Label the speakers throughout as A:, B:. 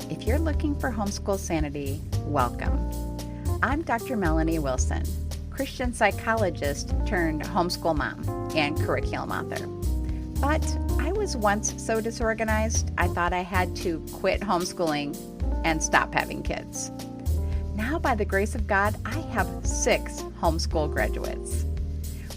A: If you're looking for homeschool sanity, welcome. I'm Dr. Melanie Wilson, Christian psychologist turned homeschool mom and curriculum author. But I was once so disorganized, I thought I had to quit homeschooling and stop having kids. Now, by the grace of God, I have 6 homeschool graduates.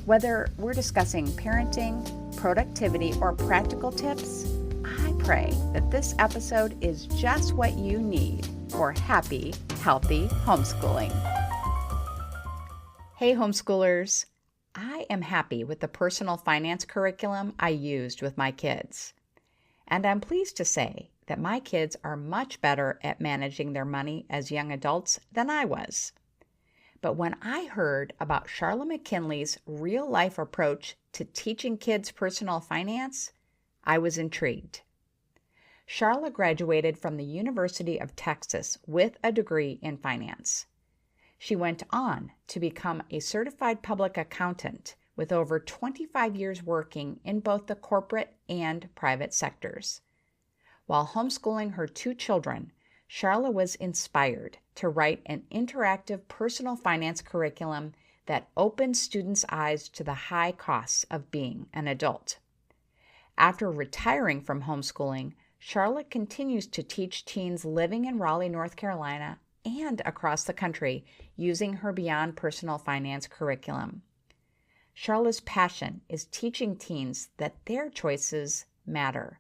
A: Whether we're discussing parenting, productivity, or practical tips, I pray that this episode is just what you need for happy, healthy homeschooling. Hey homeschoolers, I am happy with the personal finance curriculum I used with my kids. And I'm pleased to say that my kids are much better at managing their money as young adults than I was. But when I heard about Charla McKinley's real-life approach to teaching kids personal finance, I was intrigued. Charla graduated from the University of Texas with a degree in finance. She went on to become a certified public accountant with over 25 years working in both the corporate and private sectors. While homeschooling her 2 children, Charla was inspired to write an interactive personal finance curriculum that opened students' eyes to the high costs of being an adult. After retiring from homeschooling, Charla continues to teach teens living in Raleigh, North Carolina, and across the country using her Beyond Personal Finance curriculum. Charla's passion is teaching teens that their choices matter.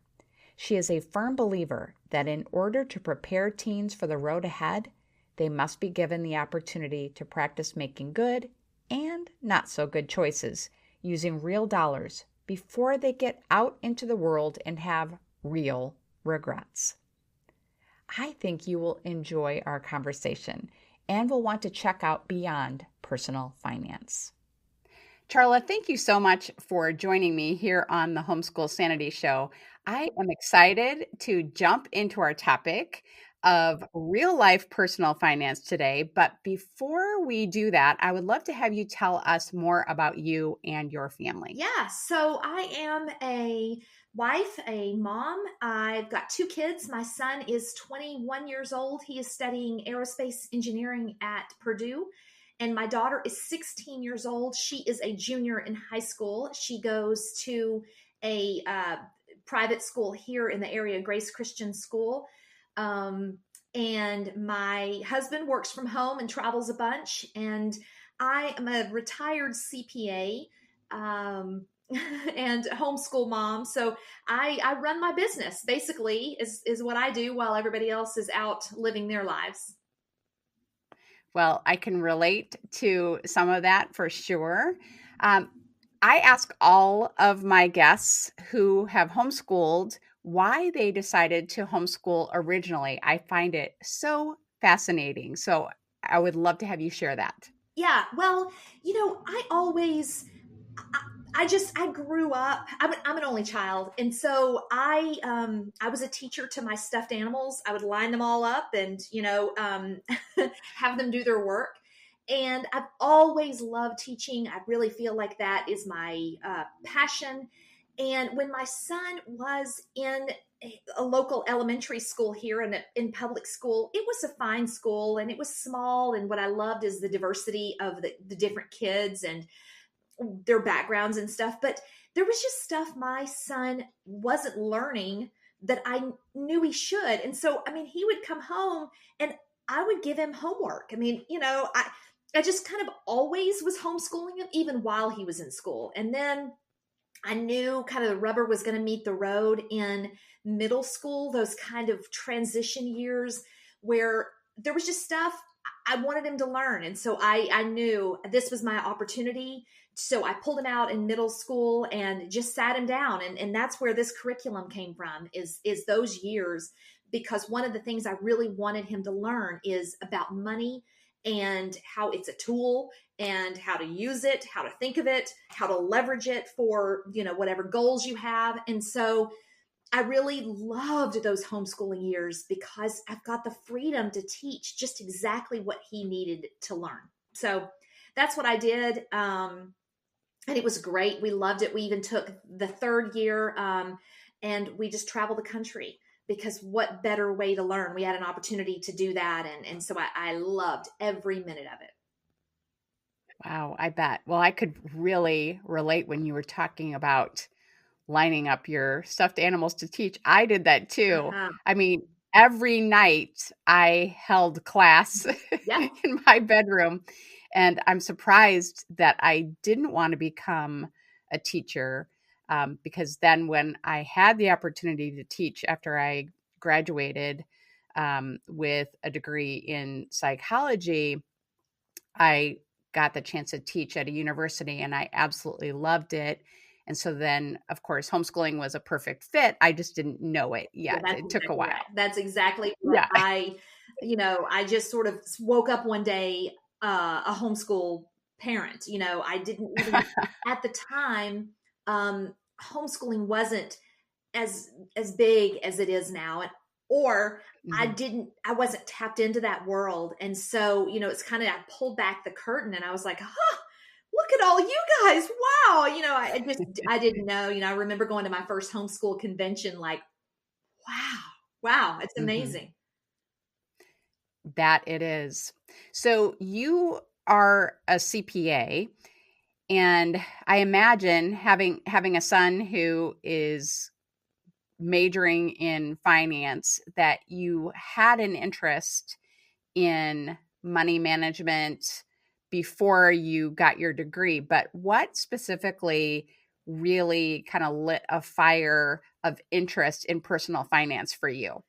A: She is a firm believer that in order to prepare teens for the road ahead, they must be given the opportunity to practice making good and not so good choices using real dollars before they get out into the world and have real regrets. I think you will enjoy our conversation and will want to check out Beyond Personal Finance. Charla, thank you so much for joining me here on the Homeschool Sanity Show. I am excited to jump into our topic of real-life personal finance today. But before we do that, I would love to have you tell us more about you and your family.
B: Yeah, so I am a wife, a mom. I've got 2 kids. My son is 21 years old. He is studying aerospace engineering at Purdue. And my daughter is 16 years old. She is a junior in high school. She goes to a private school here in the area, Grace Christian School. And my husband works from home and travels a bunch. And I am a retired CPA. And homeschool mom. So I run my business basically is what I do while everybody else is out living their lives.
A: Well, I can relate to some of that for sure. I ask all of my guests who have homeschooled why they decided to homeschool originally. I find it so fascinating. So I would love to have you share that.
B: Yeah, well, I grew up. I'm an only child, and so I was a teacher to my stuffed animals. I would line them all up and have them do their work. And I've always loved teaching. I really feel like that is my passion. And when my son was in a local elementary school here in public school, it was a fine school and it was small. And what I loved is the diversity of the different kids and their backgrounds and stuff. But there was just stuff my son wasn't learning that I knew he should. And so, he would come home and I would give him homework. I just kind of always was homeschooling him, even while he was in school. And then I knew kind of the rubber was going to meet the road in middle school, those kind of transition years where there was just stuff I wanted him to learn. And so I knew this was my opportunity. So I pulled him out in middle school and just sat him down. And that's where this curriculum came from, is those years, because one of the things I really wanted him to learn is about money and how it's a tool and how to use it, how to think of it, how to leverage it for, whatever goals you have. And so I really loved those homeschooling years because I've got the freedom to teach just exactly what he needed to learn. So that's what I did. And it was great. We loved it. We even took the 3rd year and we just traveled the country. because what better way to learn? We had an opportunity to do that. And so I loved every minute of it.
A: Wow, I bet. Well, I could really relate when you were talking about lining up your stuffed animals to teach. I did that too.
B: Uh-huh.
A: I mean, every night I held class
B: Yeah.
A: in my bedroom, and I'm surprised that I didn't want to become a teacher, because then when I had the opportunity to teach after I graduated, with a degree in psychology, I got the chance to teach at a university and I absolutely loved it. And so then, of course, homeschooling was a perfect fit. I just didn't know it
B: Yeah,
A: yet.
B: that's
A: It took a
B: exactly right.
A: while.
B: That's exactly what
A: Yeah.
B: I just sort of woke up one day, a homeschool parent. I didn't even at the time, homeschooling wasn't as big as it is now. Or
A: Mhm.
B: I wasn't tapped into that world. And so, it's kind of, I pulled back the curtain and I was like, look at all you guys. Wow. I didn't know, I remember going to my first homeschool convention, like, wow, wow, it's
A: Mhm.
B: amazing.
A: That it is. So you are a CPA, and I imagine having a son who is majoring in finance, that you had an interest in money management before you got your degree. But what specifically really kind of lit a fire of interest in personal finance for you?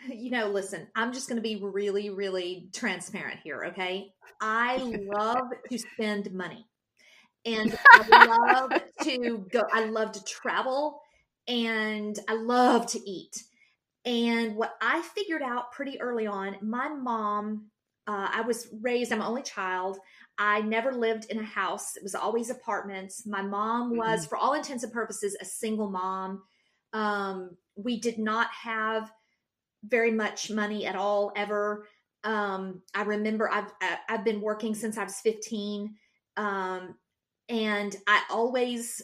B: Listen, I'm just going to be really, really transparent here. Okay. I love to spend money. And I love to travel, and I love to eat. And what I figured out pretty early on, my mom, I'm an only child. I never lived in a house. It was always apartments. My mom was,
A: Mhm.
B: for all intents and purposes, a single mom. We did not have very much money at all, ever. I remember I've been working since I was 15. Um, and I always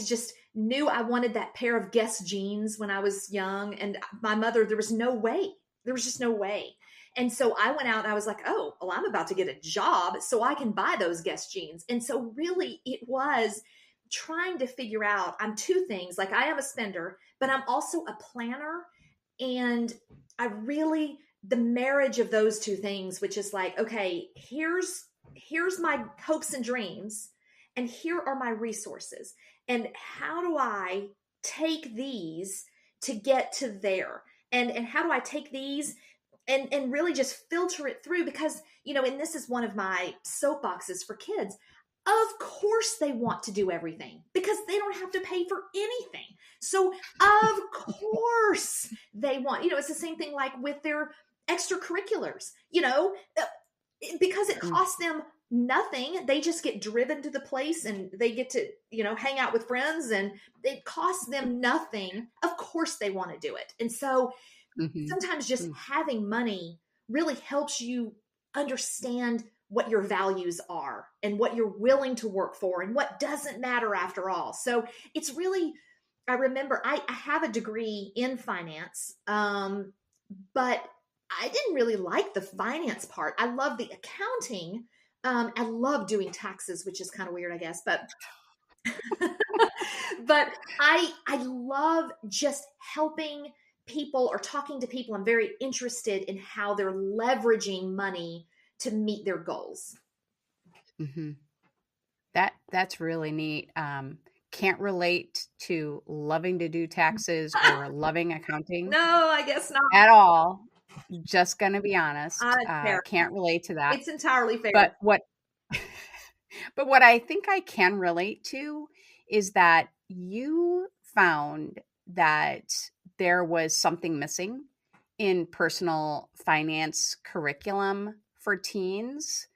B: just knew I wanted that pair of Guess jeans when I was young. And my mother, there was no way. There was just no way. And so I went out and I was like, oh, well, I'm about to get a job so I can buy those Guess jeans. And so really it was trying to figure out, I'm two things. Like, I am a spender, but I'm also a planner. And the marriage of those two things, which is like, okay, here's my hopes and dreams, and here are my resources, and how do I take these to get to there, and how do I take these and really just filter it through, because and this is one of my soapboxes for kids. Of course they want to do everything because they don't have to pay for anything. So of course they want, it's the same thing like with their extracurriculars, because it
A: Mm.
B: costs them nothing. They just get driven to the place and they get to, hang out with friends, and it costs them nothing. Of course they want to do it. And so
A: Mhm.
B: sometimes just
A: Mm.
B: having money really helps you understand what your values are and what you're willing to work for and what doesn't matter after all. So it's really, I remember I have a degree in finance, but I didn't really like the finance part. I love the accounting. I love doing taxes, which is kind of weird, I guess, but but I love just helping people or talking to people. I'm very interested in how they're leveraging money to meet their goals.
A: Mhm. That's really neat. Can't relate to loving to do taxes or loving accounting
B: No, I guess not.
A: at all. Just gonna be honest.
B: It's fair.
A: Can't relate to that.
B: It's entirely fair.
A: But what I think I can relate to is that you found that there was something missing in personal finance curriculum for teens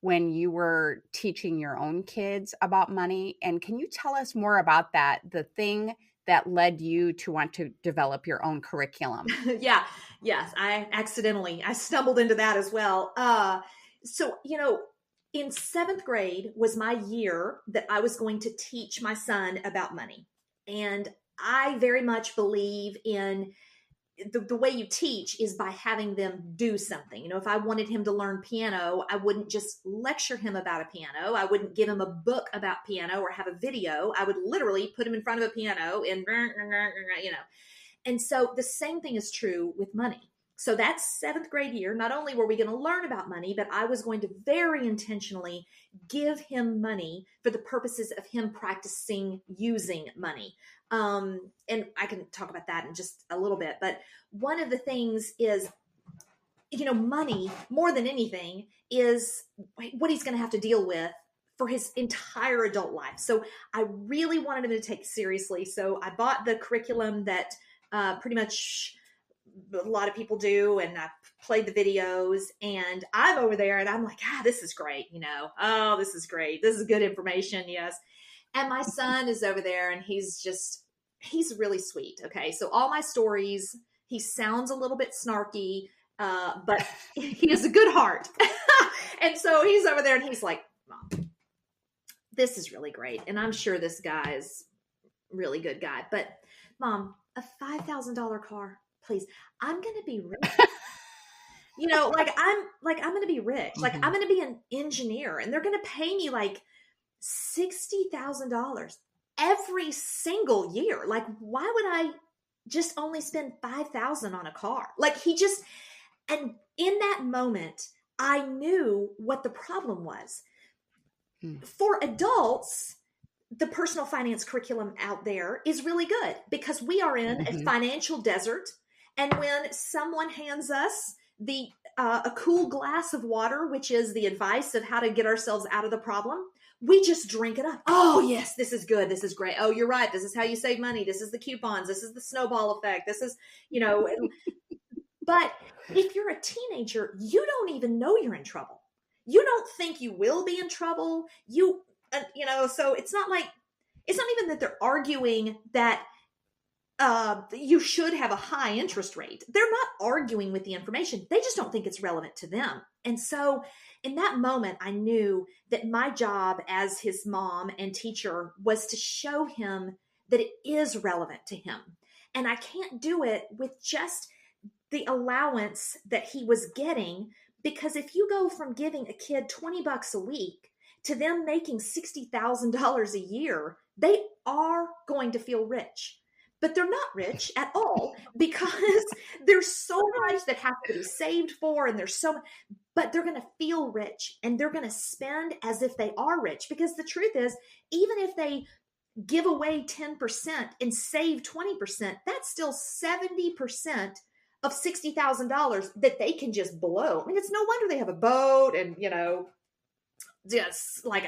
A: when you were teaching your own kids about money. And can you tell us more about that, the thing that led you to want to develop your own curriculum?
B: Yeah. Yes. I stumbled into that as well. So, in seventh grade was my year that I was going to teach my son about money. And I very much believe in the way you teach is by having them do something. You know, if I wanted him to learn piano, I wouldn't just lecture him about a piano. I wouldn't give him a book about piano or have a video. I would literally put him in front of a piano and, you know. And so the same thing is true with money. So that 7th grade year, not only were we going to learn about money, but I was going to very intentionally give him money for the purposes of him practicing using money. And I can talk about that in just a little bit. But one of the things is, you know, money more than anything is what he's going to have to deal with for his entire adult life. So I really wanted him to take it seriously. So I bought the curriculum that pretty much a lot of people do, and I played the videos, and I'm over there and I'm like, this is great. You know, oh, this is great. This is good information. Yes. And my son is over there and he's really sweet. Okay. So all my stories, he sounds a little bit snarky, but he has a good heart. And so he's over there and he's like, Mom, this is really great. And I'm sure this guy is a really good guy, but Mom, a $5,000 car, please. I'm going to be rich. You know, I'm going to be rich. Like I'm going to be an engineer and they're going to pay me like $60,000 every single year. Like, why would I just only spend $5,000 on a car? Like and in that moment, I knew what the problem was. For adults, the personal finance curriculum out there is really good because we are in a financial desert. And when someone hands us a cool glass of water, which is the advice of how to get ourselves out of the problem, we just drink it up. Oh, yes, this is good. This is great. Oh, you're right. This is how you save money. This is the coupons. This is the snowball effect. This is, you know, but if you're a teenager, you don't even know you're in trouble. You don't think you will be in trouble. You know, so it's not even that they're arguing that you should have a high interest rate. They're not arguing with the information. They just don't think it's relevant to them. And so in that moment, I knew that my job as his mom and teacher was to show him that it is relevant to him. And I can't do it with just the allowance that he was getting, because if you go from giving a kid $20 a week to them making $60,000 a year, they are going to feel rich. But they're not rich at all because there's so much that has to be saved for, and but they're going to feel rich and they're going to spend as if they are rich, because the truth is, even if they give away 10% and save 20%, that's still 70% of $60,000 that they can just blow. I mean, it's no wonder they have a boat and, you know, just like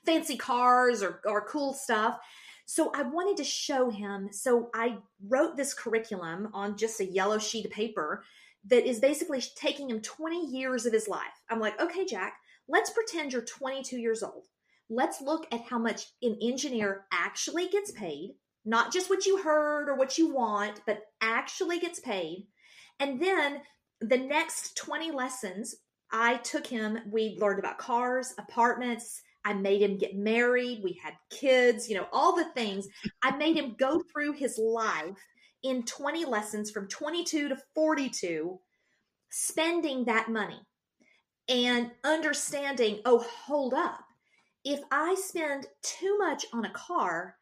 B: fancy cars or cool stuff. So I wanted to show him. So I wrote this curriculum on just a yellow sheet of paper that is basically taking him 20 years of his life. I'm like, okay, Jack, let's pretend you're 22 years old. Let's look at how much an engineer actually gets paid, not just what you heard or what you want, but actually gets paid. And then the next 20 lessons, I took him, we learned about cars, apartments, I made him get married. We had kids, you know, all the things. I made him go through his life in 20 lessons from 22 to 42, spending that money and understanding, oh, hold up. If I spend too much on a car,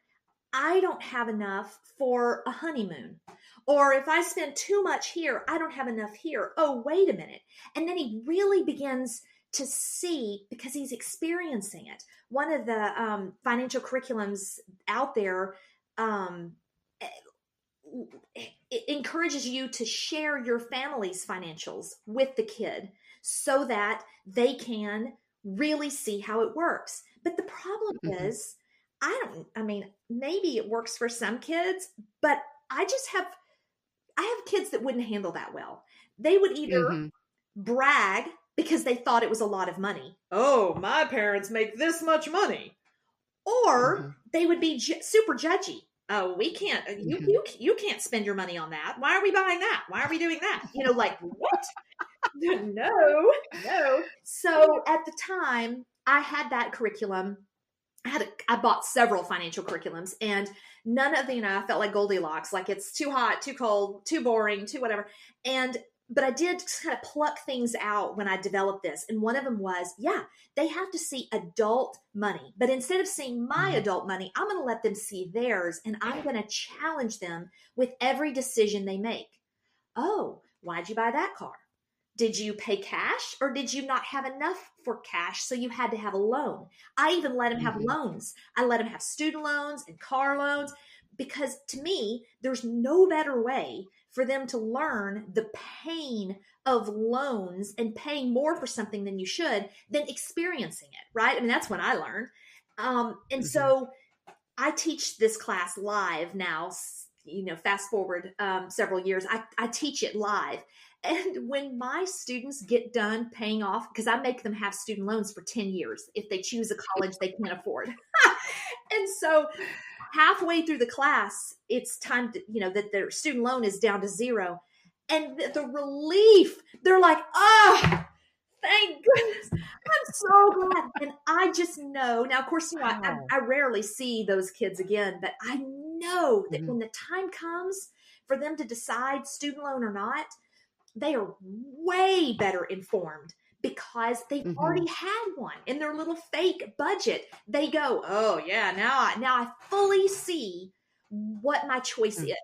B: I don't have enough for a honeymoon. Or if I spend too much here, I don't have enough here. Oh, wait a minute. And then he really begins to see, because he's experiencing it. One of the financial curriculums out there it encourages you to share your family's financials with the kid so that they can really see how it works. But the problem is, I mean, maybe it works for some kids, but I have kids that wouldn't handle that well. They would either brag because they thought it was a lot of money. Oh, my parents make this much money. Or they would be super judgy. Oh, we can't, you can't spend your money on that. Why are we buying that? Why are we doing that? You know, like, what? No. So at the time I had that curriculum, I bought several financial curriculums, and None of the, I felt like Goldilocks, like it's too hot, too cold, too boring, too whatever. But I did kind of pluck things out when I developed this. And one of them was, yeah, they have to see adult money. But instead of seeing my adult money, I'm going to let them see theirs. And I'm going to challenge them with every decision they make. Oh, why'd you buy that car? Did you pay cash or did you not have enough for cash? So you had to have a loan. I even let them have loans. I let them have student loans and car loans, because to me, there's no better way for them to learn the pain of loans and paying more for something than you should than experiencing it, right? I mean, that's when I learned. And so I teach this class live now, fast forward several years, I teach it live. And when my students get done paying off, because I make them have student loans for 10 years if they choose a college they can't afford. And so halfway through the class, it's time to, that their student loan is down to zero. And the relief, they're like, oh, thank goodness. I'm so glad. And I just know now, of course, I rarely see those kids again, but I know that when the time comes for them to decide student loan or not, they are way better informed because they've already had one in their little fake budget. They go, oh yeah, now I fully see what my choice is.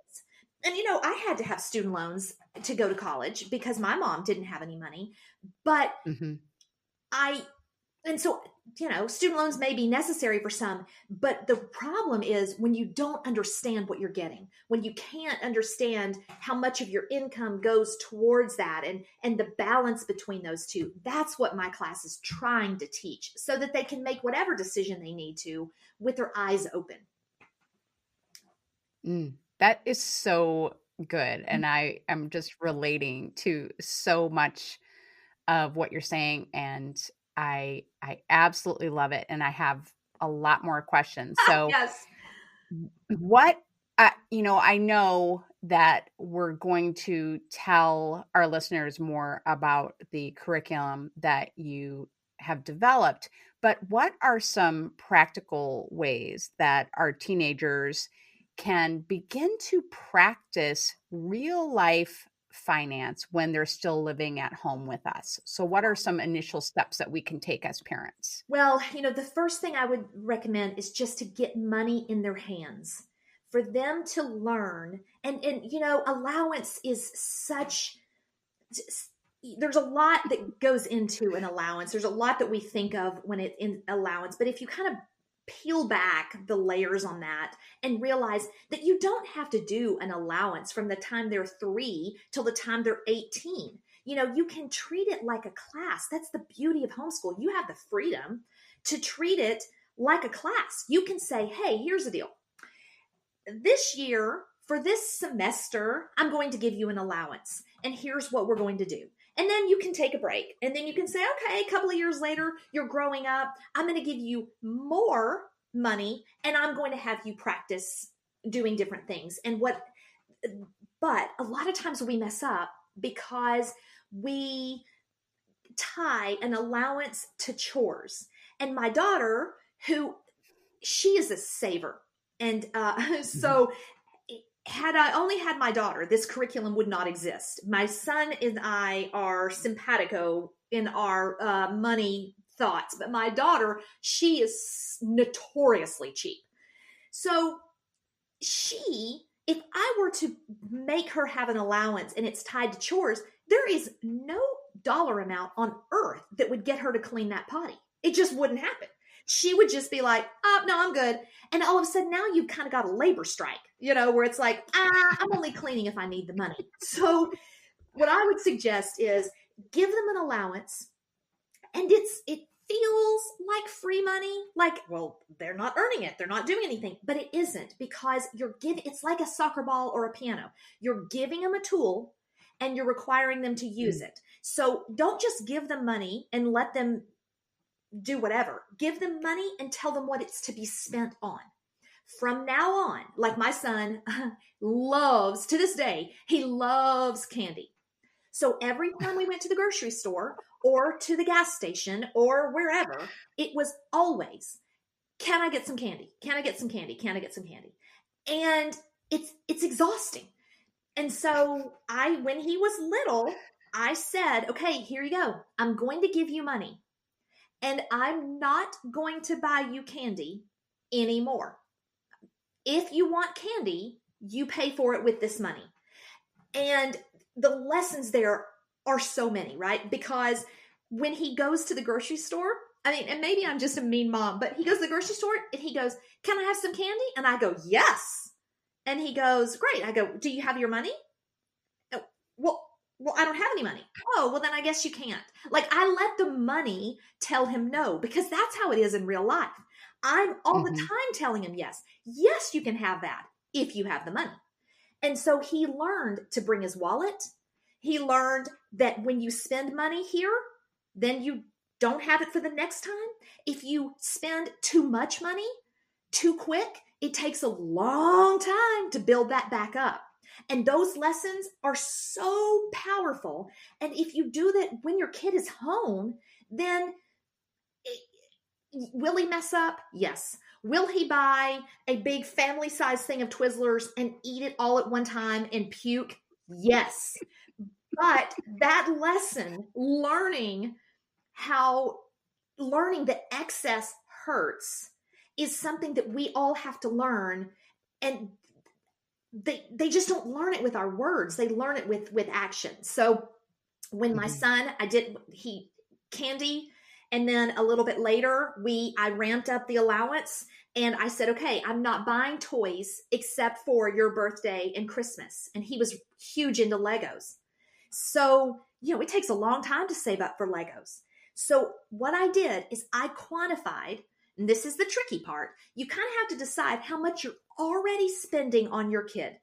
B: And I had to have student loans to go to college because my mom didn't have any money, but so student loans may be necessary for some, but the problem is when you don't understand what you're getting, when you can't understand how much of your income goes towards that and the balance between those two. That's what my class is trying to teach so that they can make whatever decision they need to with their eyes open.
A: That is so good. And I am just relating to so much of what you're saying. And I absolutely love it. And I have a lot more questions. So
B: yes.
A: What, I know that we're going to tell our listeners more about the curriculum that you have developed, but what are some practical ways that our teenagers can begin to practice real life finance when they're still living at home with us? So what are some initial steps that we can take as parents?
B: Well, the first thing I would recommend is just to get money in their hands for them to learn. And allowance is there's a lot that goes into an allowance. There's a lot that we think of when it's in allowance, but if you kind of peel back the layers on that and realize that you don't have to do an allowance from the time they're 3 till the time they're 18. You can treat it like a class. That's the beauty of homeschool. You have the freedom to treat it like a class. You can say, hey, here's the deal. This year, for this semester, I'm going to give you an allowance. And here's what we're going to do. And then you can take a break. And then you can say, okay, a couple of years later, you're growing up. I'm going to give you more money and I'm going to have you practice doing different things. But a lot of times we mess up because we tie an allowance to chores. And my daughter, she is a saver. And so had I only had my daughter, this curriculum would not exist. My son and I are simpatico in our money thoughts, but my daughter, she is notoriously cheap. So if I were to make her have an allowance and it's tied to chores, there is no dollar amount on earth that would get her to clean that potty. It just wouldn't happen. She would just be like, oh, no, I'm good. And all of a sudden now you've kind of got a labor strike, where it's like, I'm only cleaning if I need the money. So what I would suggest is give them an allowance. And it feels like free money. Like, well, they're not earning it. They're not doing anything. But it isn't, because it's like a soccer ball or a piano. You're giving them a tool and you're requiring them to use it. So don't just give them money and let them do whatever. Give them money and tell them what it's to be spent on. From now on, like my son loves, to this day, he loves candy. So every time we went to the grocery store or to the gas station or wherever, it was always, can I get some candy? Can I get some candy? Can I get some candy? And it's exhausting. And so when he was little, I said, okay, here you go. I'm going to give you money, and I'm not going to buy you candy anymore. If you want candy, you pay for it with this money. And the lessons there are so many, right? Because when he goes to the grocery store, I mean, and maybe I'm just a mean mom, but he goes to the grocery store and he goes, can I have some candy? And I go, yes. And he goes, great. I go, do you have your money? "Oh, well, I don't have any money." "Oh, well, then I guess you can't." Like, I let the money tell him no, because that's how it is in real life. I'm all the time telling him yes. Yes, you can have that if you have the money. And so he learned to bring his wallet. He learned that when you spend money here, then you don't have it for the next time. If you spend too much money too quick, it takes a long time to build that back up. And those lessons are so powerful. And if you do that when your kid is home, then will he mess up? Yes. Will he buy a big family size thing of Twizzlers and eat it all at one time and puke? Yes. But that lesson, learning that excess hurts, is something that we all have to learn. And they just don't learn it with our words. They learn it with action. So when my son, he candy. And then a little bit later, I ramped up the allowance, and I said, okay, I'm not buying toys except for your birthday and Christmas. And he was huge into Legos. So, it takes a long time to save up for Legos. So what I did is I quantified, and this is the tricky part. You kind of have to decide how much you're already spending on your kid.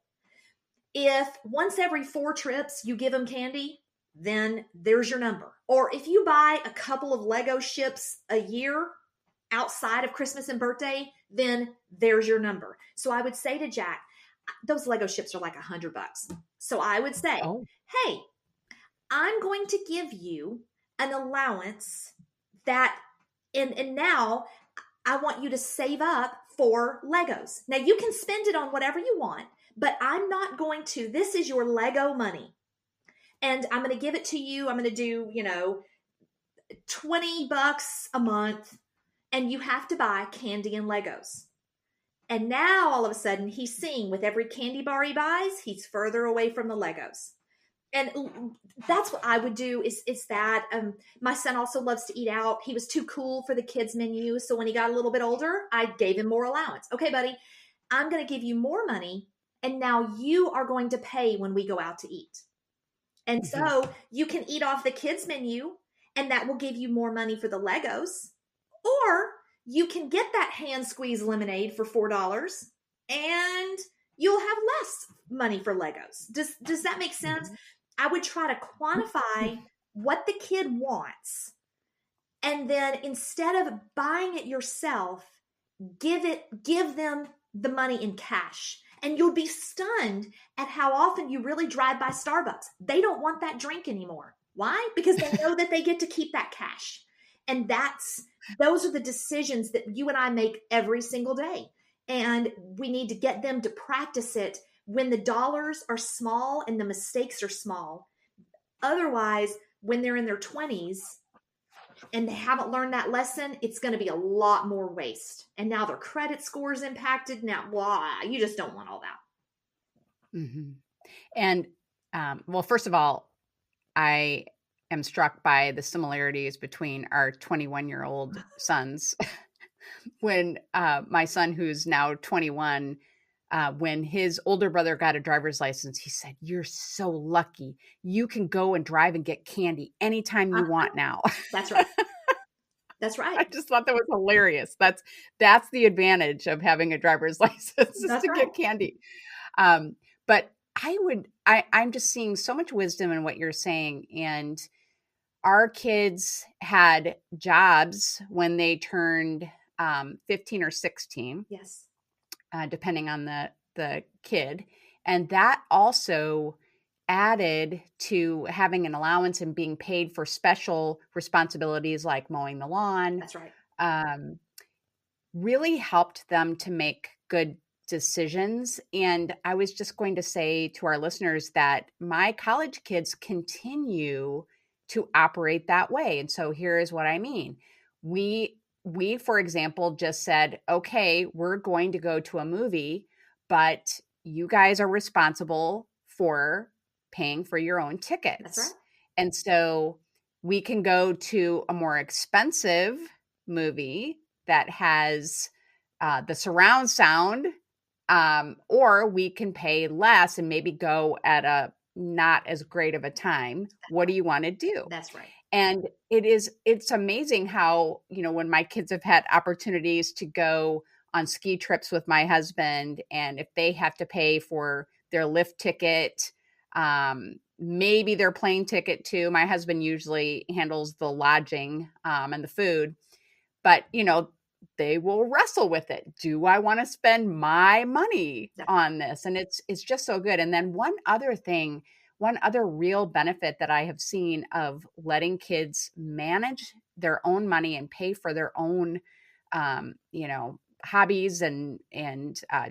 B: If once every 4 trips you give them candy, then there's your number. Or if you buy a couple of Lego ships a year outside of Christmas and birthday, then there's your number. So I would say to Jack, those Lego ships are like $100. So I would say, hey, I'm going to give you an allowance that, and now I want you to save up for Legos. Now you can spend it on whatever you want, but I'm not going to. This is your Lego money. And I'm going to give it to you. I'm going to do, $20 a month, and you have to buy candy and Legos. And now all of a sudden he's seeing with every candy bar he buys, he's further away from the Legos. And that's what I would do is that. My son also loves to eat out. He was too cool for the kids menu. So when he got a little bit older, I gave him more allowance. Okay, buddy, I'm going to give you more money. And now you are going to pay when we go out to eat. And so you can eat off the kids menu, and that will give you more money for the Legos. Or you can get that hand squeeze lemonade for $4, and you'll have less money for Legos. Does that make sense? I would try to quantify what the kid wants. And then instead of buying it yourself, give them the money in cash. And you'll be stunned at how often you really drive by Starbucks. They don't want that drink anymore. Why? Because they know that they get to keep that cash. And those are the decisions that you and I make every single day. And we need to get them to practice it when the dollars are small and the mistakes are small. Otherwise, when they're in their 20s and they haven't learned that lesson, it's going to be a lot more waste. And now their credit score is impacted. Now, you just don't want all that.
A: And, well, first of all, I am struck by the similarities between our 21-year-old sons. When my son, who's now 21, when his older brother got a driver's license, he said, "You're so lucky. You can go and drive and get candy anytime you want now."
B: That's right. That's right.
A: I just thought that was hilarious. That's the advantage of having a driver's license, is to get candy. But I'm just seeing so much wisdom in what you're saying. And our kids had jobs when they turned 15 or 16.
B: Yes.
A: Depending on the kid. And that also added to having an allowance and being paid for special responsibilities like mowing the lawn.
B: That's right.
A: Really helped them to make good decisions. And I was just going to say to our listeners that my college kids continue to operate that way. And so here is what I mean. We, for example, just said, okay, we're going to go to a movie, but you guys are responsible for paying for your own tickets.
B: That's right.
A: And so we can go to a more expensive movie that has the surround sound, or we can pay less and maybe go at a not as great of a time. What do you want to do?
B: That's right.
A: And it's amazing how, when my kids have had opportunities to go on ski trips with my husband, and if they have to pay for their lift ticket, maybe their plane ticket too. My husband usually handles the lodging and the food, but they will wrestle with it. Do I want to spend my money on this? And it's just so good. And then one other real benefit that I have seen of letting kids manage their own money and pay for their own, hobbies and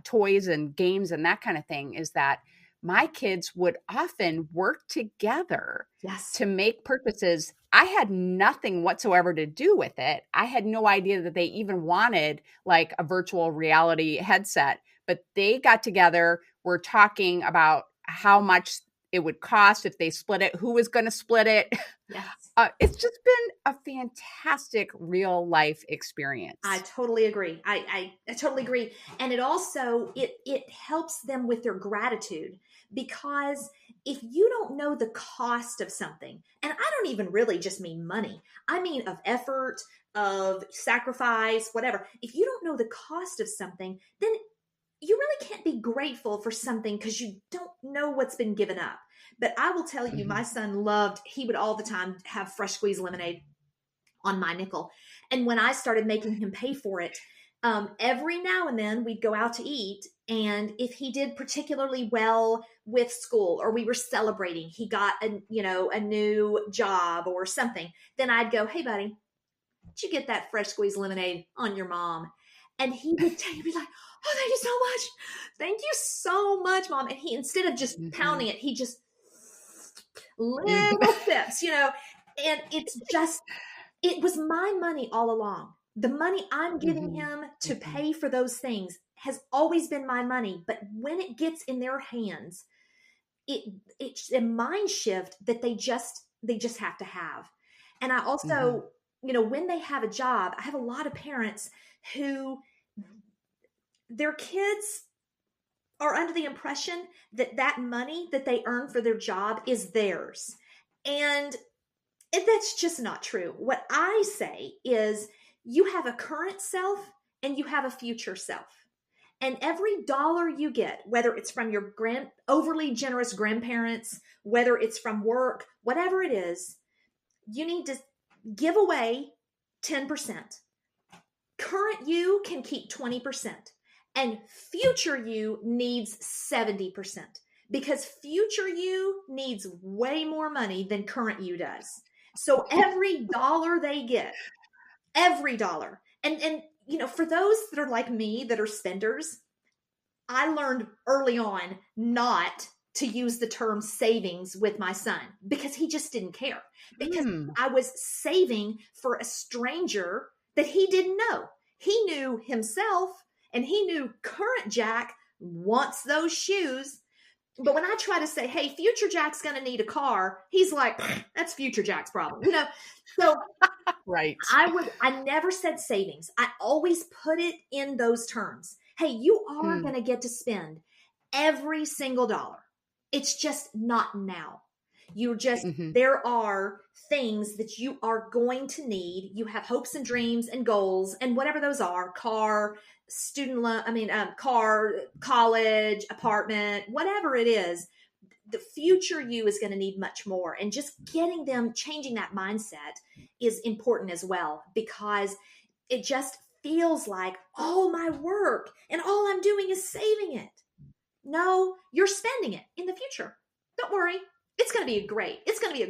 A: toys and games and that kind of thing is that my kids would often work together to make purchases. I had nothing whatsoever to do with it. I had no idea that they even wanted like a virtual reality headset, but they got together, were talking about how much it would cost if they split it, who was going to split it.
B: Yes.
A: It's just been a fantastic real life experience.
B: I totally agree. I totally agree. And it also, it helps them with their gratitude, because if you don't know the cost of something, and I don't even really just mean money, I mean of effort, of sacrifice, whatever. If you don't know the cost of something, then you really can't be grateful for something because you don't know what's been given up. But I will tell you, my son he would all the time have fresh squeezed lemonade on my nickel. And when I started making him pay for it, every now and then we'd go out to eat. And if he did particularly well with school, or we were celebrating, he got a new job or something, then I'd go, hey buddy, did you get that fresh squeezed lemonade on your mom? And he would be like, oh, thank you so much. Thank you so much, Mom. And he, instead of just pounding it, he just little sips, and it was my money all along. The money I'm giving him to pay for those things has always been my money. But when it gets in their hands, it's a mind shift that they just have to have. And I also, when they have a job, I have a lot of parents who their kids are under the impression that money that they earn for their job is theirs. And that's just not true. What I say is you have a current self and you have a future self. And every dollar you get, whether it's from your overly generous grandparents, whether it's from work, whatever it is, you need to give away 10%. Current you can keep 20%. And future you needs 70%, because future you needs way more money than current you does. So every dollar they get, every dollar. And for those that are like me, that are spenders, I learned early on not to use the term savings with my son, because he just didn't care, because I was saving for a stranger that he didn't know. He knew himself, and he knew current Jack wants those shoes. But when I try to say, hey, future Jack's going to need a car, he's like, that's future Jack's problem. So
A: right.
B: I never said savings. I always put it in those terms. Hey, you are going to get to spend every single dollar. It's just not now. You're just, there are things that you are going to need. You have hopes and dreams and goals, and whatever those are, car, student loan, car, college, apartment, whatever it is, the future you is going to need much more. And just getting them, changing that mindset is important as well, because it just feels like all my work and all I'm doing is saving it. No, you're spending it in the future. Don't worry. It's going to be a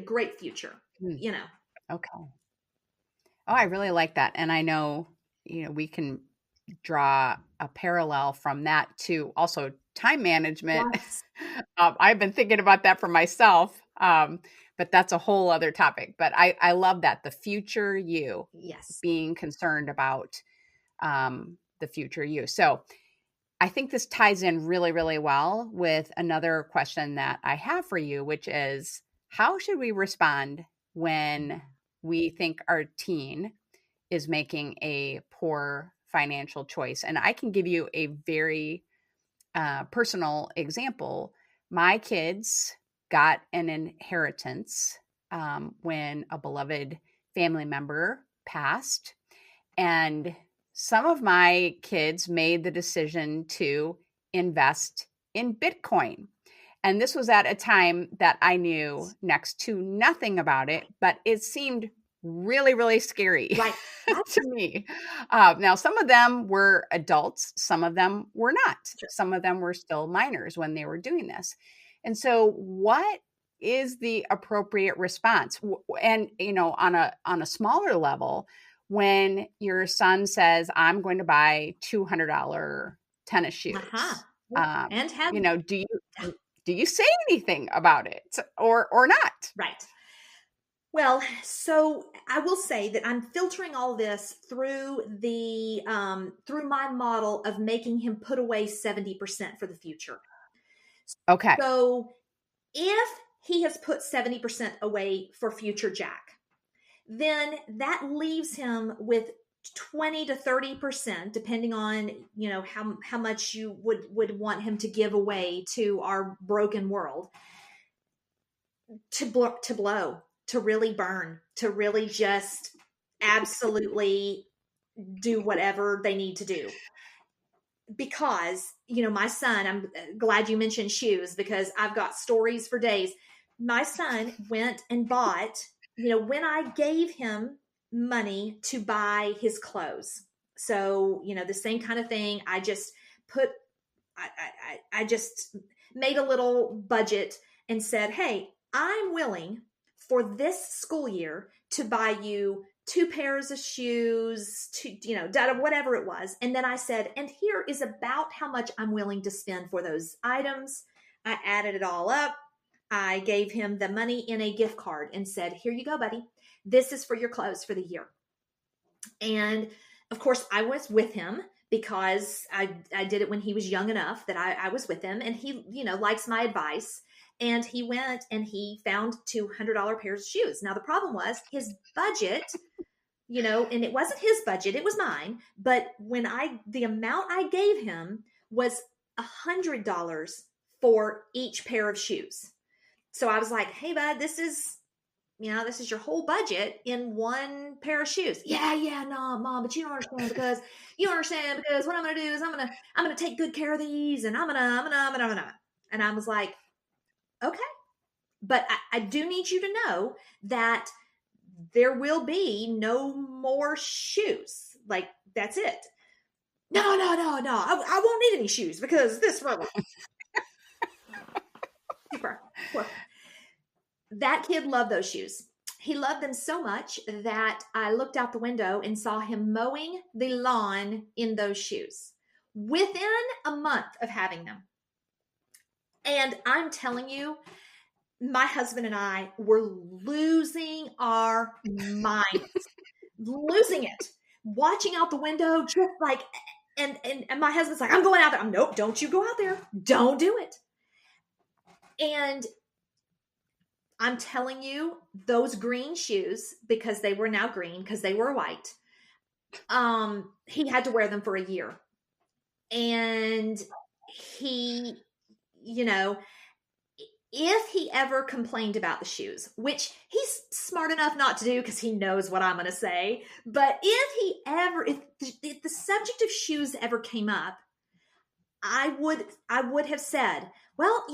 B: great future,
A: Okay. Oh, I really like that. And I know, we can draw a parallel from that to also time management.
B: Yes.
A: I've been thinking about that for myself, but that's a whole other topic. But I love that, the future you,
B: Yes.
A: being concerned about the future you. So I think this ties in really, really well with another question that I have for you, which is, how should we respond when we think our teen is making a poor financial choice? And I can give you a very personal example. My kids got an inheritance when a beloved family member passed. And some of my kids made the decision to invest in Bitcoin. And this was at a time that I knew next to nothing about it, but it seemed really, really scary
B: Right.
A: to me. Now, some of them were adults, some of them were not.
B: Sure.
A: Some of them were still minors when they were doing this. And so, what is the appropriate response? And on a smaller level, when your son says, "I'm going to buy $200 tennis shoes,"
B: And have
A: do you say anything about it or not?
B: right. Well, so I will say that I'm filtering all this through through my model of making him put away 70% for the future.
A: Okay.
B: So if he has put 70% away for future Jack, then that leaves him with 20 to 30%, depending on, how much you would want him to give away to our broken world, to blow, to really burn, to really just absolutely do whatever they need to do. Because, my son, I'm glad you mentioned shoes, because I've got stories for days. My son went and bought, when I gave him money to buy his clothes. So, the same kind of thing. I just I just made a little budget and said, hey, I'm willing for this school year to buy you 2 pairs of shoes, whatever it was. And then I said, and here is about how much I'm willing to spend for those items. I added it all up. I gave him the money in a gift card and said, here you go, buddy. This is for your clothes for the year. And of course, I was with him because I did it when he was young enough that I was with him, and he, likes my advice. And he went and he found $200 pairs of shoes. Now, the problem was his budget, and it wasn't his budget, it was mine. But the amount I gave him was $100 for each pair of shoes. So I was like, hey, bud, this is your whole budget in one pair of shoes. Yeah, no, Mom, but you don't understand because what I'm going to do is I'm going to take good care of these, and I'm going to. And I was like, okay, but I do need you to know that there will be no more shoes. Like, that's it. No. I won't need any shoes because this forever. Super. That kid loved those shoes. He loved them so much that I looked out the window and saw him mowing the lawn in those shoes within a month of having them. And I'm telling you, my husband and I were losing our minds, losing it, watching out the window, just like, and my husband's like, I'm going out there. Nope, don't you go out there. Don't do it. And I'm telling you, those green shoes, because they were now green, because they were white, he had to wear them for a year. And he, if he ever complained about the shoes, which he's smart enough not to do because he knows what I'm going to say, but if the subject of shoes ever came up, I would have said, well,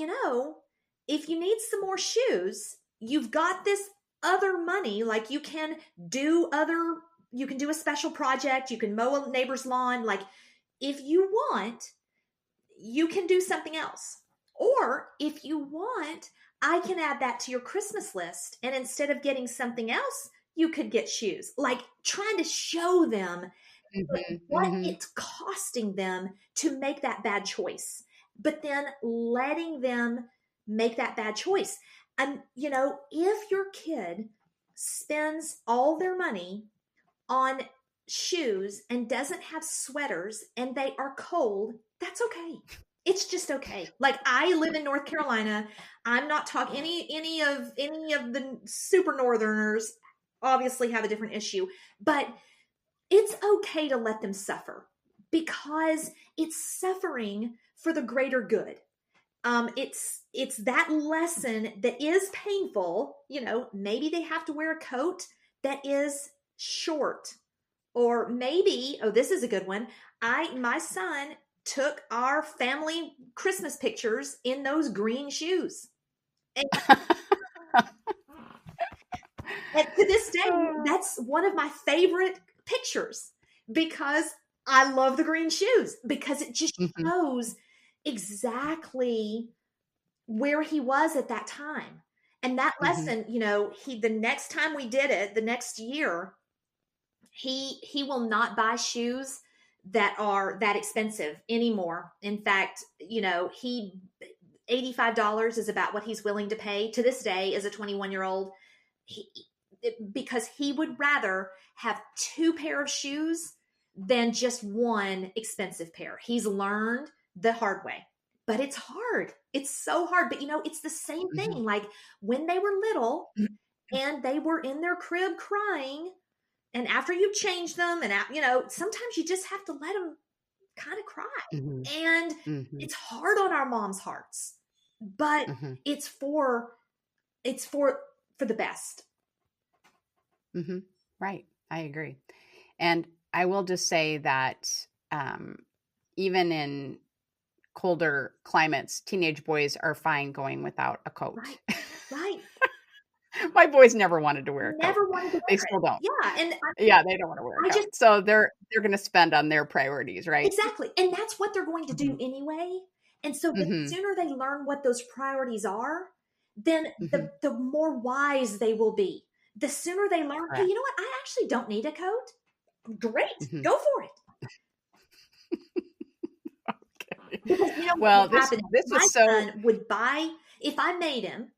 B: if you need some more shoes, you've got this other money. Like, you can do a special project. You can mow a neighbor's lawn. Like, if you want, you can do something else. Or if you want, I can add that to your Christmas list. And instead of getting something else, you could get shoes. Like, trying to show them what it's costing them to make that bad choice, but then letting them make that bad choice. And, if your kid spends all their money on shoes and doesn't have sweaters and they are cold, that's okay. It's just okay. Like, I live in North Carolina. I'm not talking any of the super northerners obviously have a different issue, but it's okay to let them suffer because it's suffering for the greater good. It's that lesson that is painful. Maybe they have to wear a coat that is short, or maybe, this is a good one. My son took our family Christmas pictures in those green shoes. And to this day, that's one of my favorite pictures because I love the green shoes, because it just shows exactly where he was at that time. And that lesson, the next time we did it, the next year, he will not buy shoes that are that expensive anymore. In fact, $85 is about what he's willing to pay to this day as a 21-year-old, because he would rather have 2 pair of shoes than just one expensive pair. He's learned the hard way, but it's hard. It's so hard. But it's the same thing. Like, when they were little and they were in their crib crying, and after you change them, and sometimes you just have to let them kind of cry. And it's hard on our moms' hearts, but it's for the best.
A: Right. I agree. And I will just say that even in colder climates, teenage boys are fine going without a coat.
B: Right.
A: My boys never wanted to wear a coat.
B: Never wanted to wear
A: They still don't.
B: Yeah.
A: They don't want to wear a coat. So they're going to spend on their priorities, right?
B: Exactly. And that's what they're going to do anyway. And so the sooner they learn what those priorities are, then the more wise they will be. The sooner they learn, hey, you know what? I actually don't need a coat. Great. Go for it.
A: Okay.
B: Because
A: well,
B: this
A: is so...
B: son would buy, if I made him,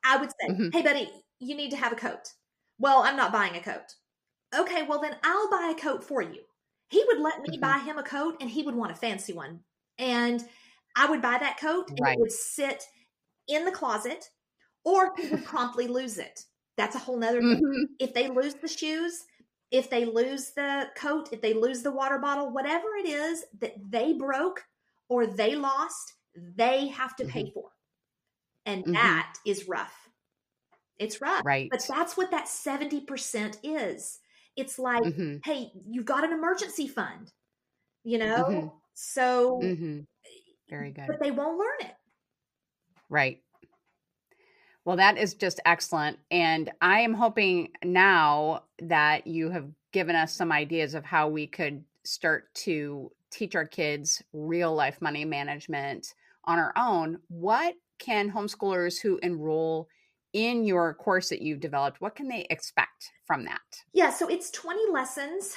B: I would say, hey, buddy, you need to have a coat. Well, I'm not buying a coat. Okay, well, then I'll buy a coat for you. He would let me buy him a coat, and he would want a fancy one. And I would buy that coat, and it would sit in the closet, or he would promptly lose it. That's a whole nother thing. If they lose the shoes, if they lose the coat, if they lose the water bottle, whatever it is that they broke or they lost, they have to pay for. And that is rough. It's rough.
A: Right.
B: But that's what that 70% is. It's like, hey, you've got an emergency fund, So
A: very good.
B: But they won't learn it.
A: Right. Well, that is just excellent. And I am hoping now that you have given us some ideas of how we could start to teach our kids real life money management on our own. What can homeschoolers who enroll in your course that you've developed, what can they expect from that?
B: Yeah, so it's 20 lessons.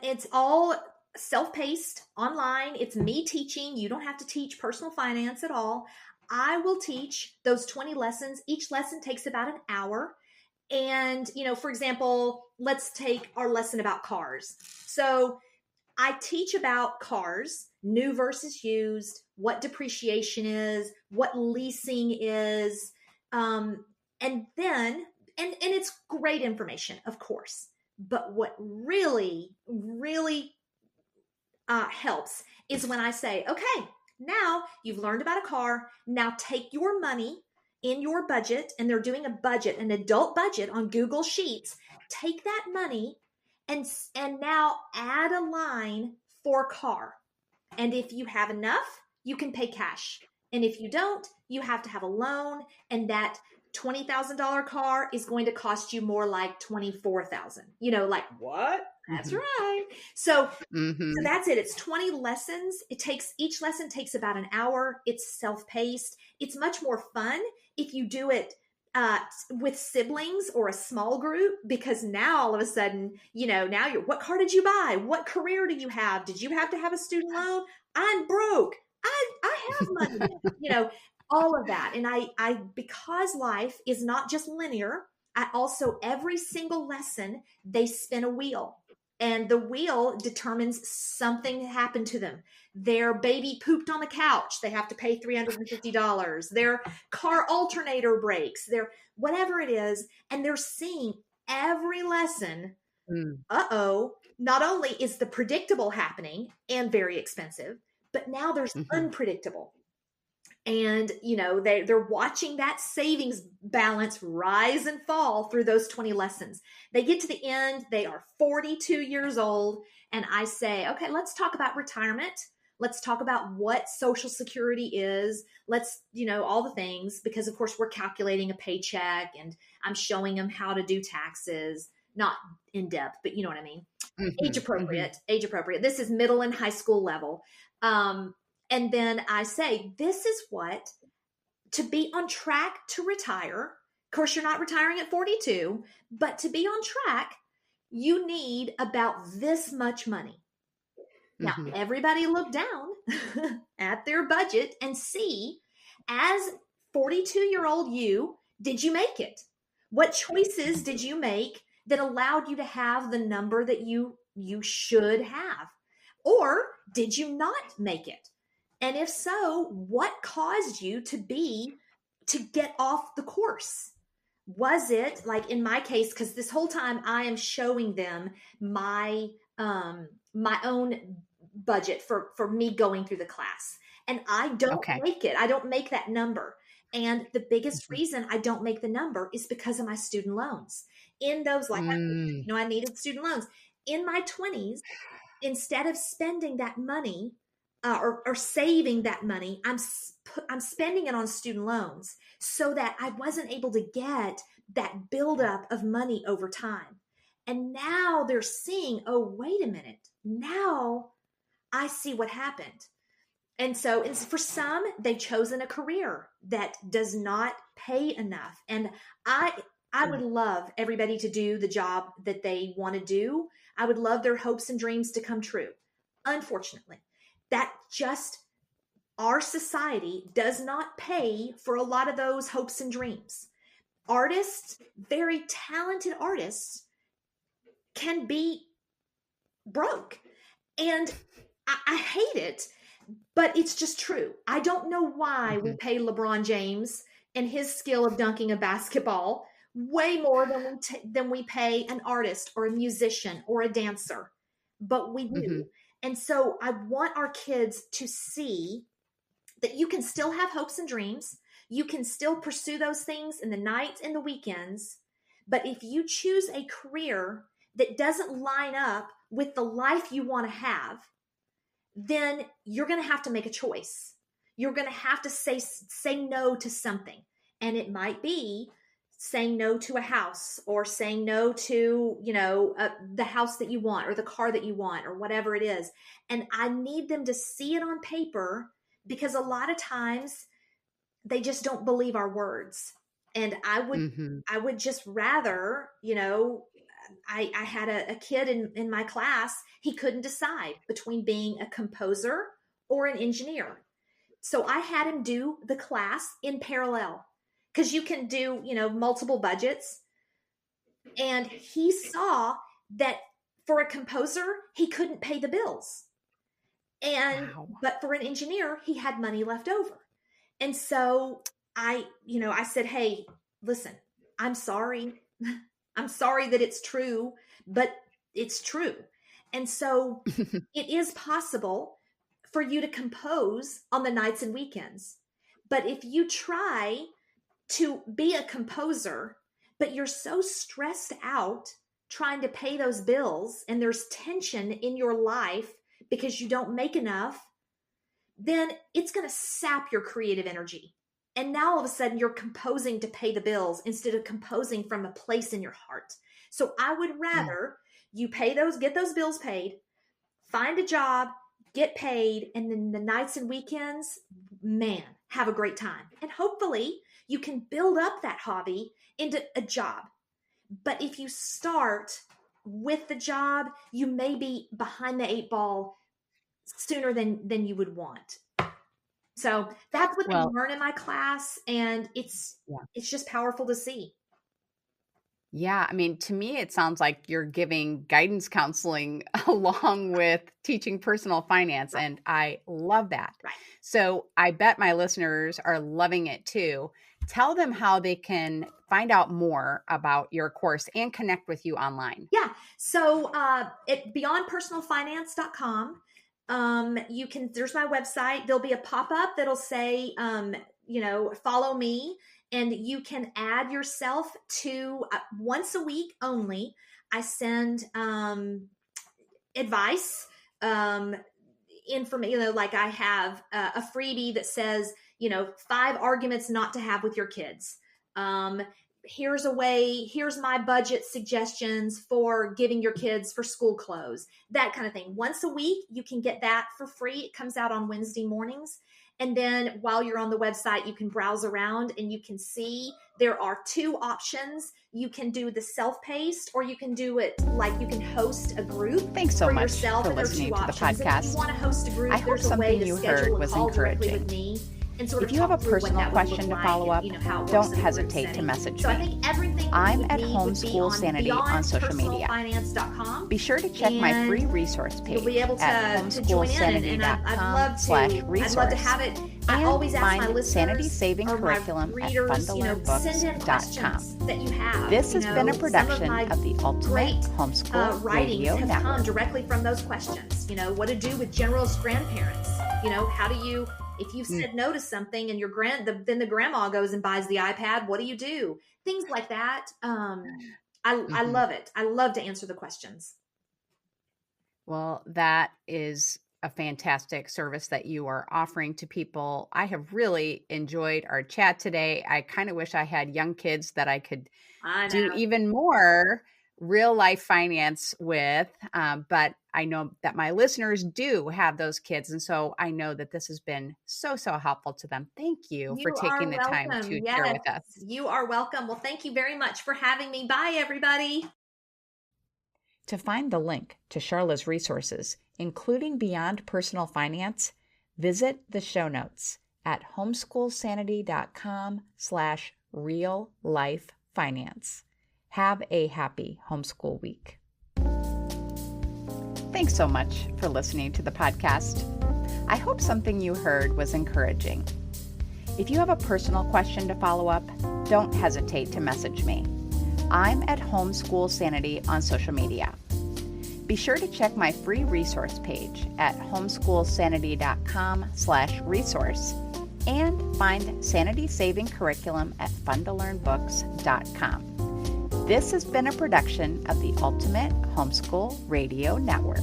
B: It's all self-paced online. It's me teaching. You don't have to teach personal finance at all. I will teach those 20 lessons. Each lesson takes about an hour. And, for example, let's take our lesson about cars. So I teach about cars, new versus used, what depreciation is, what leasing is, and then, and it's great information, of course. But what really, really helps is when I say, okay, now you've learned about a car. Now take your money in your budget, and they're doing a budget, an adult budget on Google Sheets. Take that money and now add a line for car. And if you have enough, you can pay cash. And if you don't, you have to have a loan, and that $20,000 car is going to cost you more like $24,000. Like what? That's right. So that's it. It's 20 lessons. Each lesson takes about an hour. It's self-paced. It's much more fun if you do it with siblings or a small group, because now all of a sudden, now what car did you buy? What career do you have? Did you have to have a student loan? I'm broke. I have money, all of that. And I, because life is not just linear, I also, every single lesson, they spin a wheel. And the wheel determines something happened to them. Their baby pooped on the couch. They have to pay $350. Their car alternator breaks. Their whatever it is. And they're seeing every lesson. Not only is the predictable happening and very expensive, but now there's unpredictable. And, they're watching that savings balance rise and fall through those 20 lessons. They get to the end, they are 42 years old. And I say, okay, let's talk about retirement. Let's talk about what Social Security is. Let's, all the things, because of course we're calculating a paycheck and I'm showing them how to do taxes, not in depth, but you know what I mean? Age appropriate. This is middle and high school level. And then I say, this is what, to be on track to retire. Of course, you're not retiring at 42, but to be on track, you need about this much money. Now, everybody look down at their budget and see, as 42-year-old you, did you make it? What choices did you make that allowed you to have the number that you should have? Or did you not make it? And if so, what caused you to get off the course? Was it, like in my case, because this whole time I am showing them my own budget for me going through the class. And I don't make it. I don't make that number. And the biggest reason I don't make the number is because of my student loans. In those, I needed student loans. In my 20s, instead of spending that money, or saving that money, I'm spending it on student loans so that I wasn't able to get that buildup of money over time. And now they're seeing, oh, wait a minute. Now I see what happened. And so for some, they've chosen a career that does not pay enough. And I would love everybody to do the job that they want to do. I would love their hopes and dreams to come true. Unfortunately, that just, our society does not pay for a lot of those hopes and dreams. Artists, very talented artists, can be broke. And I hate it, but it's just true. I don't know why we pay LeBron James and his skill of dunking a basketball way more than we pay an artist or a musician or a dancer, but we do. And so I want our kids to see that you can still have hopes and dreams. You can still pursue those things in the nights and the weekends. But if you choose a career that doesn't line up with the life you want to have, then you're going to have to make a choice. You're going to have to say no to something. And it might be saying no to a house, or saying no to, the house that you want, or the car that you want, or whatever it is. And I need them to see it on paper, because a lot of times they just don't believe our words. And I would just rather, I had a kid in my class, he couldn't decide between being a composer or an engineer. So I had him do the class in parallel, because you can do, multiple budgets. And he saw that for a composer, he couldn't pay the bills. But for an engineer, he had money left over. And so I said, hey, listen, I'm sorry. I'm sorry that it's true, but it's true. And so it is possible for you to compose on the nights and weekends. But if you try to be a composer, but you're so stressed out trying to pay those bills, and there's tension in your life because you don't make enough, then it's going to sap your creative energy. And now all of a sudden you're composing to pay the bills instead of composing from a place in your heart. So I would rather you get those bills paid, find a job, get paid, and then the nights and weekends, man, have a great time. And hopefully You can build up that hobby into a job. But if you start with the job, you may be behind the 8 ball sooner than you would want. So that's what I learn in my class, and it's just powerful to see.
A: Yeah, I mean, to me, it sounds like you're giving guidance counseling along with teaching personal finance, and I love that.
B: Right.
A: So I bet my listeners are loving it too. Tell them how they can find out more about your course and connect with you online.
B: Yeah. So at beyondpersonalfinance.com, there's my website. There'll be a pop-up that'll say, follow me. And you can add yourself to once a week only. I send advice, information. Like I have a freebie that says, 5 arguments not to have with your kids. Here's my budget suggestions for giving your kids for school clothes, that kind of thing. Once a week, you can get that for free. It comes out on Wednesday mornings. And then while you're on the website, you can browse around and you can see there are 2 options. You can do the self-paced, or you can do it like you can host a group.
A: Thanks so much
B: yourself,
A: for listening to the podcast.
B: If you want to host a group,
A: I hope something you heard was encouraging.
B: With me.
A: If you have a personal question to follow up, don't hesitate to message me. I'm at Homeschool Sanity on social media. Be sure to check my free resource page at homeschoolsanity.com/resource and find Sanity Saving Curriculum at bundlelearnbooks.com. This has been a production of the Ultimate Homeschool Radio Network.
B: Come directly from those questions. What to do with generalist grandparents. How do you... If you've said no to something and then the grandma goes and buys the iPad, what do you do? Things like that. I love it. I love to answer the questions.
A: Well, that is a fantastic service that you are offering to people. I have really enjoyed our chat today. I kind of wish I had young kids that I could do even more real life finance with, but I know that my listeners do have those kids. And so I know that this has been so helpful to them. Thank you for taking the time to share with us.
B: You are welcome. Well, thank you very much for having me. Bye, everybody.
A: To find the link to Charla's resources, including Beyond Personal Finance, visit the show notes at homeschoolsanity.com/real-life-finance. Have a happy homeschool week. Thanks so much for listening to the podcast. I hope something you heard was encouraging. If you have a personal question to follow up, don't hesitate to message me. I'm at Homeschool Sanity on social media. Be sure to check my free resource page at homeschoolsanity.com/resource and find Sanity Saving Curriculum at bundlelearnbooks.com. This has been a production of the Ultimate Homeschool Radio Network.